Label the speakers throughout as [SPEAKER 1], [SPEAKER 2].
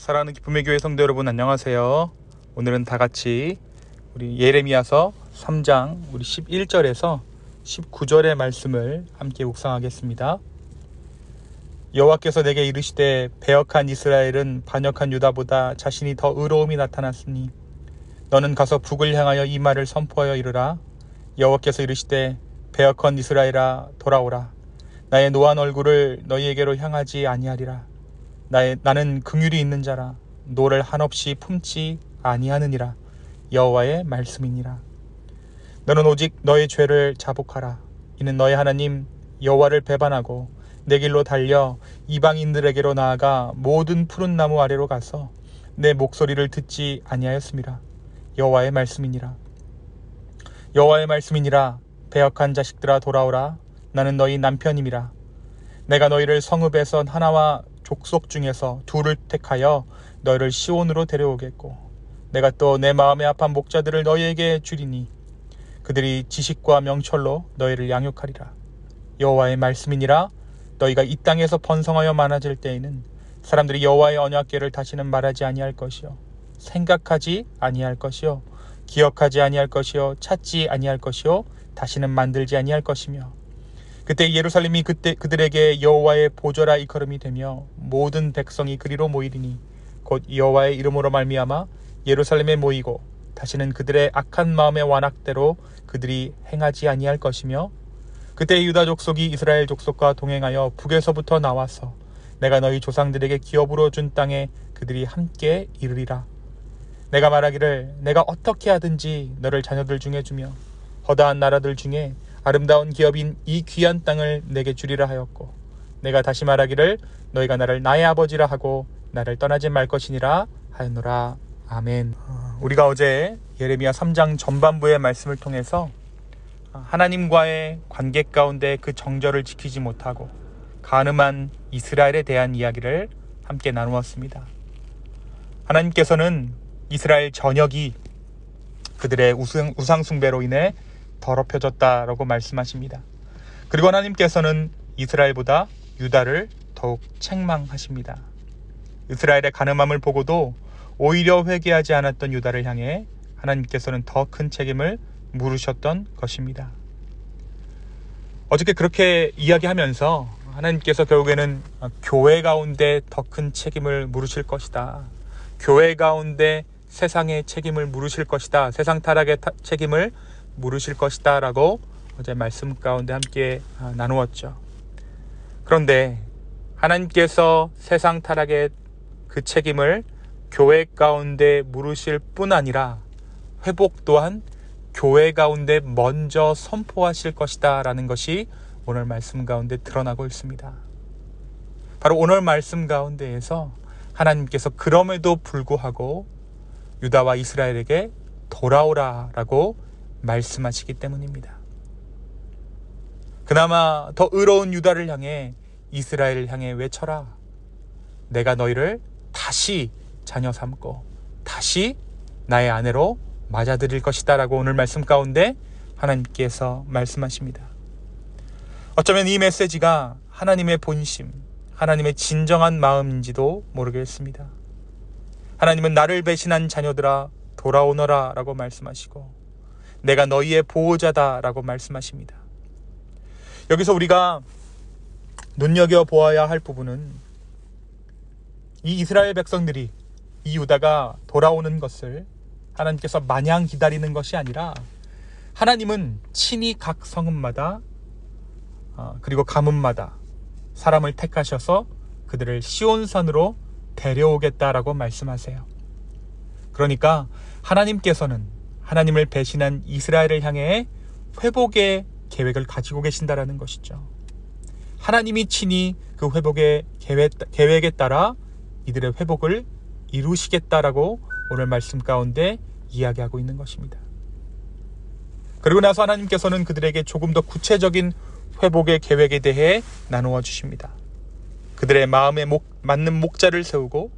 [SPEAKER 1] 사랑하는 기쁨의 교회 성도 여러분, 안녕하세요. 오늘은 다 같이 우리 예레미야서 3장 우리 11절에서 19절의 말씀을 함께 묵상하겠습니다. 여호와께서 내게 이르시되 배역한 이스라엘은 반역한 유다보다 자신이 더 의로움이 나타났으니 너는 가서 북을 향하여 이 말을 선포하여 이르라. 여호와께서 이르시되 배역한 이스라엘아 돌아오라. 나의 노한 얼굴을 너희에게로 향하지 아니하리라. 나는 긍휼이 있는 자라. 노를 한없이 품지 아니하느니라. 여호와의 말씀이니라. 너는 오직 너의 죄를 자복하라. 이는 너의 하나님 여호와를 배반하고 내 길로 달려 이방인들에게로 나아가 모든 푸른 나무 아래로 가서 내 목소리를 듣지 아니하였음이라. 여호와의 말씀이니라. 여호와의 말씀이니라. 배역한 자식들아 돌아오라. 나는 너희 남편임이라. 내가 너희를 성읍에서 하나와 족속 중에서 둘을 택하여 너희를 시온으로 데려오겠고 내가 또 내 마음에 합한 목자들을 너희에게 주리니 그들이 지식과 명철로 너희를 양육하리라. 여호와의 말씀이니라. 너희가 이 땅에서 번성하여 많아질 때에는 사람들이 여호와의 언약궤를 다시는 말하지 아니할 것이요 생각하지 아니할 것이요 기억하지 아니할 것이요 찾지 아니할 것이요 다시는 만들지 아니할 것이며 그때 예루살렘이 그들에게 여호와의 보좌라 일컬음이 되며 모든 백성이 그리로 모이리니 곧 여호와의 이름으로 말미암아 예루살렘에 모이고 다시는 그들의 악한 마음의 완악대로 그들이 행하지 아니할 것이며 그때 유다 족속이 이스라엘 족속과 동행하여 북에서부터 나와서 내가 너희 조상들에게 기업으로 준 땅에 그들이 함께 이르리라. 내가 말하기를 내가 어떻게 하든지 너를 자녀들 중에 주며 허다한 나라들 중에 아름다운 기업인 이 귀한 땅을 내게 주리라 하였고 내가 다시 말하기를 너희가 나를 나의 아버지라 하고 나를 떠나지 말 것이니라 하였노라. 아멘. 우리가 어제 예레미야 3장 전반부의 말씀을 통해서 하나님과의 관계 가운데 그 정절을 지키지 못하고 간음한 이스라엘에 대한 이야기를 함께 나누었습니다. 하나님께서는 이스라엘 전역이 그들의 우상 숭배로 인해 더럽혀졌다라고 말씀하십니다. 그리고 하나님께서는 이스라엘보다 유다를 더욱 책망하십니다. 이스라엘의 간음함을 보고도 오히려 회개하지 않았던 유다를 향해 하나님께서는 더 큰 책임을 물으셨던 것입니다. 어저께 그렇게 이야기하면서 하나님께서 결국에는 교회 가운데 더 큰 책임을 물으실 것이다. 교회 가운데 세상의 책임을 물으실 것이다. 세상 타락의 책임을 물으실 것이다 라고 어제 말씀 가운데 함께 나누었죠. 그런데 하나님께서 세상 타락의 그 책임을 교회 가운데 물으실 뿐 아니라 회복 또한 교회 가운데 먼저 선포하실 것이다 라는 것이 오늘 말씀 가운데 드러나고 있습니다. 바로 오늘 말씀 가운데에서 하나님께서 그럼에도 불구하고 유다와 이스라엘에게 돌아오라 라고 말씀하시기 때문입니다. 그나마 더 의로운 유다를 향해 이스라엘을 향해 외쳐라. 내가 너희를 다시 자녀 삼고 다시 나의 아내로 맞아들일 것이다 라고 오늘 말씀 가운데 하나님께서 말씀하십니다. 어쩌면 이 메시지가 하나님의 본심, 하나님의 진정한 마음인지도 모르겠습니다. 하나님은 나를 배신한 자녀들아 돌아오너라 라고 말씀하시고 내가 너희의 보호자다 라고 말씀하십니다. 여기서 우리가 눈여겨보아야 할 부분은 이 이스라엘 백성들이 이 유다가 돌아오는 것을 하나님께서 마냥 기다리는 것이 아니라 하나님은 친히 각 성읍마다 그리고 가문마다 사람을 택하셔서 그들을 시온산으로 데려오겠다라고 말씀하세요. 그러니까 하나님께서는 하나님을 배신한 이스라엘을 향해 회복의 계획을 가지고 계신다라는 것이죠. 하나님이 친히 그 회복의 계획에 따라 이들의 회복을 이루시겠다라고 오늘 말씀 가운데 이야기하고 있는 것입니다. 그리고 나서 하나님께서는 그들에게 조금 더 구체적인 회복의 계획에 대해 나누어 주십니다. 그들의 마음에 맞는 목자를 세우고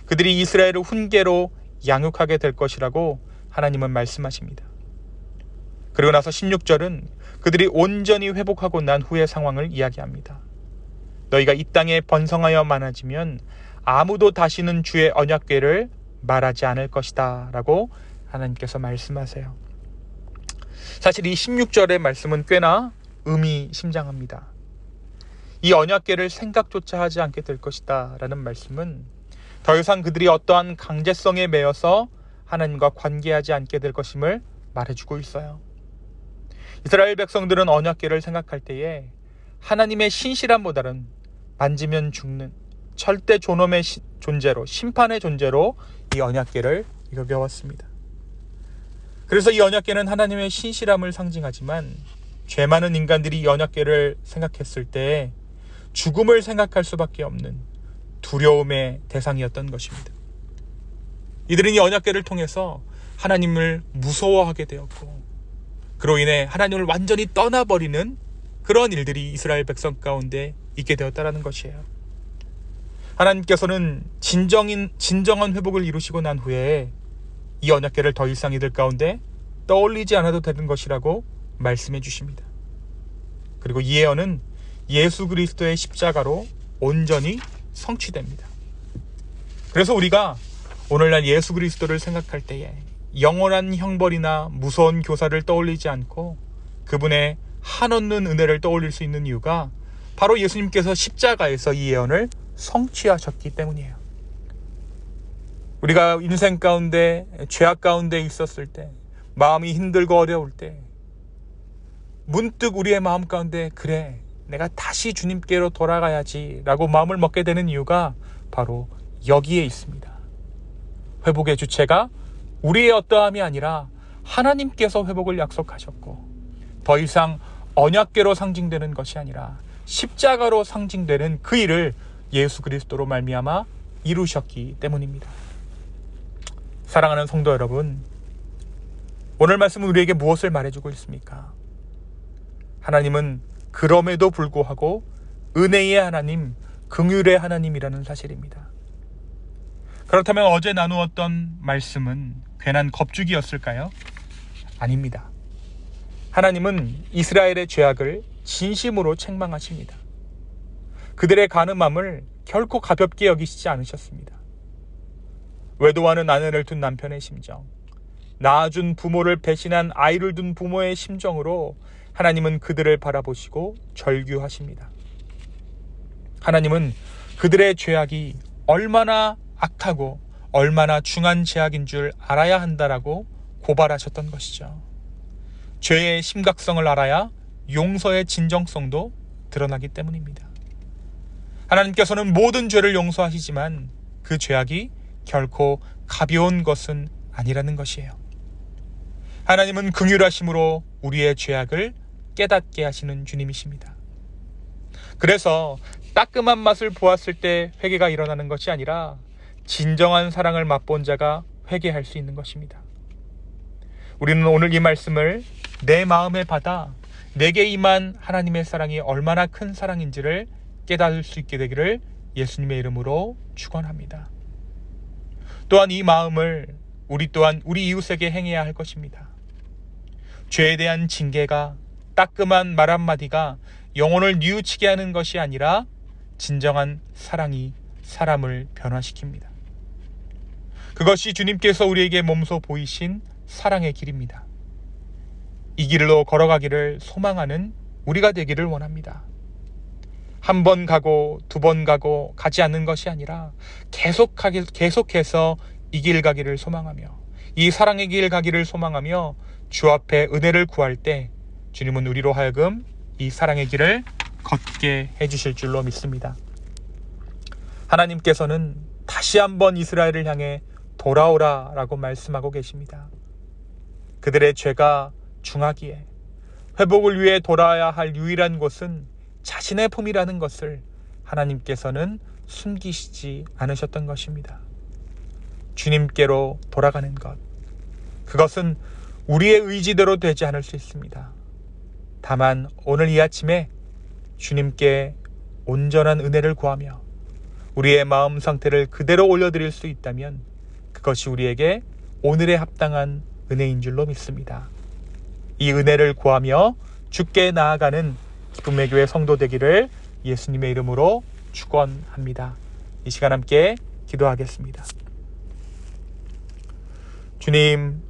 [SPEAKER 1] 그들이 이스라엘을 훈계로 양육하게 될 것이라고 하나님은 말씀하십니다. 그리고 나서 16절은 그들이 온전히 회복하고 난 후의 상황을 이야기합니다. 너희가 이 땅에 번성하여 많아지면 아무도 다시는 주의 언약궤를 말하지 않을 것이다 라고 하나님께서 말씀하세요. 사실 이 16절의 말씀은 꽤나 의미심장합니다. 이 언약궤를 생각조차 하지 않게 될 것이다 라는 말씀은 더 이상 그들이 어떠한 강제성에 매여서 하나님과 관계하지 않게 될 것임을 말해주고 있어요. 이스라엘 백성들은 언약궤를 생각할 때에 하나님의 신실함보다는 만지면 죽는 절대 존엄의 존재로, 심판의 존재로 이 언약궤를 여겨왔습니다. 그래서 이 언약궤는 하나님의 신실함을 상징하지만 죄 많은 인간들이 이 언약궤를 생각했을 때 죽음을 생각할 수밖에 없는 두려움의 대상이었던 것입니다. 이들은 이 언약궤를 통해서 하나님을 무서워하게 되었고, 그로 인해 하나님을 완전히 떠나버리는 그런 일들이 이스라엘 백성 가운데 있게 되었다는 것이에요. 하나님께서는 진정한 회복을 이루시고 난 후에 이 언약궤를 더 이상 이들 가운데 떠올리지 않아도 되는 것이라고 말씀해 주십니다. 그리고 이 예언은 예수 그리스도의 십자가로 온전히 성취됩니다. 그래서 우리가 오늘날 예수 그리스도를 생각할 때에 영원한 형벌이나 무서운 교사를 떠올리지 않고 그분의 한없는 은혜를 떠올릴 수 있는 이유가 바로 예수님께서 십자가에서 이 예언을 성취하셨기 때문이에요. 우리가 인생 가운데 죄악 가운데 있었을 때, 마음이 힘들고 어려울 때 문득 우리의 마음 가운데 그래, 내가 다시 주님께로 돌아가야지 라고 마음을 먹게 되는 이유가 바로 여기에 있습니다. 회복의 주체가 우리의 어떠함이 아니라 하나님께서 회복을 약속하셨고, 더 이상 언약궤로 상징되는 것이 아니라 십자가로 상징되는 그 일을 예수 그리스도로 말미암아 이루셨기 때문입니다. 사랑하는 성도 여러분, 오늘 말씀은 우리에게 무엇을 말해주고 있습니까? 하나님은 그럼에도 불구하고 은혜의 하나님, 긍휼의 하나님이라는 사실입니다. 그렇다면 어제 나누었던 말씀은 괜한 겁주기였을까요? 아닙니다. 하나님은 이스라엘의 죄악을 진심으로 책망하십니다. 그들의 간음함을 결코 가볍게 여기시지 않으셨습니다. 외도하는 아내를 둔 남편의 심정, 낳아준 부모를 배신한 아이를 둔 부모의 심정으로 하나님은 그들을 바라보시고 절규하십니다. 하나님은 그들의 죄악이 얼마나 악하고 얼마나 중한 죄악인 줄 알아야 한다라고 고발하셨던 것이죠. 죄의 심각성을 알아야 용서의 진정성도 드러나기 때문입니다. 하나님께서는 모든 죄를 용서하시지만 그 죄악이 결코 가벼운 것은 아니라는 것이에요. 하나님은 긍휼하심으로 우리의 죄악을 깨닫게 하시는 주님이십니다. 그래서 따끔한 맛을 보았을 때 회개가 일어나는 것이 아니라 진정한 사랑을 맛본 자가 회개할 수 있는 것입니다. 우리는 오늘 이 말씀을 내 마음에 받아 내게 임한 하나님의 사랑이 얼마나 큰 사랑인지를 깨달을 수 있게 되기를 예수님의 이름으로 축원합니다. 또한 이 마음을 우리 또한 우리 이웃에게 행해야 할 것입니다. 죄에 대한 징계가, 따끔한 말 한마디가 영혼을 뉘우치게 하는 것이 아니라 진정한 사랑이 사람을 변화시킵니다. 그것이 주님께서 우리에게 몸소 보이신 사랑의 길입니다. 이 길로 걸어가기를 소망하는 우리가 되기를 원합니다. 한 번 가고 두 번 가고 가지 않는 것이 아니라 계속해서 이 길 가기를 소망하며, 이 사랑의 길 가기를 소망하며 주 앞에 은혜를 구할 때 주님은 우리로 하여금 이 사랑의 길을 걷게 해주실 줄로 믿습니다. 하나님께서는 다시 한번 이스라엘을 향해 돌아오라 라고 말씀하고 계십니다. 그들의 죄가 중하기에 회복을 위해 돌아야 할 유일한 곳은 자신의 품이라는 것을 하나님께서는 숨기시지 않으셨던 것입니다. 주님께로 돌아가는 것, 그것은 우리의 의지대로 되지 않을 수 있습니다. 다만 오늘 이 아침에 주님께 온전한 은혜를 구하며 우리의 마음 상태를 그대로 올려드릴 수 있다면 그것이 우리에게 오늘에 합당한 은혜인 줄로 믿습니다. 이 은혜를 구하며 주께 나아가는 기쁨의 교회 성도 되기를 예수님의 이름으로 축원합니다. 이 시간 함께 기도하겠습니다. 주님,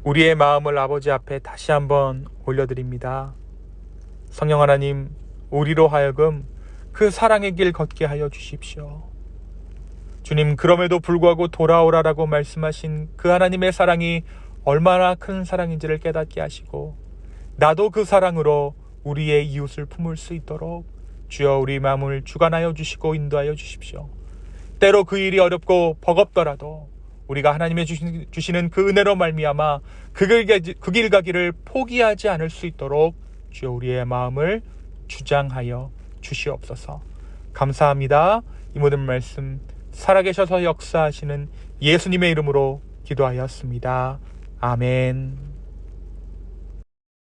[SPEAKER 1] 우리의 마음을 아버지 앞에 다시 한번 올려드립니다. 성령 하나님, 우리로 하여금 그 사랑의 길 걷게 하여 주십시오. 주님, 그럼에도 불구하고 돌아오라라고 말씀하신 그 하나님의 사랑이 얼마나 큰 사랑인지를 깨닫게 하시고, 나도 그 사랑으로 우리의 이웃을 품을 수 있도록 주여 우리 마음을 주관하여 주시고 인도하여 주십시오. 때로 그 일이 어렵고 버겁더라도 우리가 하나님의 주시는 그 은혜로 말미암아 그 길 가기를 포기하지 않을 수 있도록 주여 우리의 마음을 주장하여 주시옵소서. 감사합니다. 이 모든 말씀 살아계셔서 역사하시는 예수님의 이름으로 기도하였습니다. 아멘.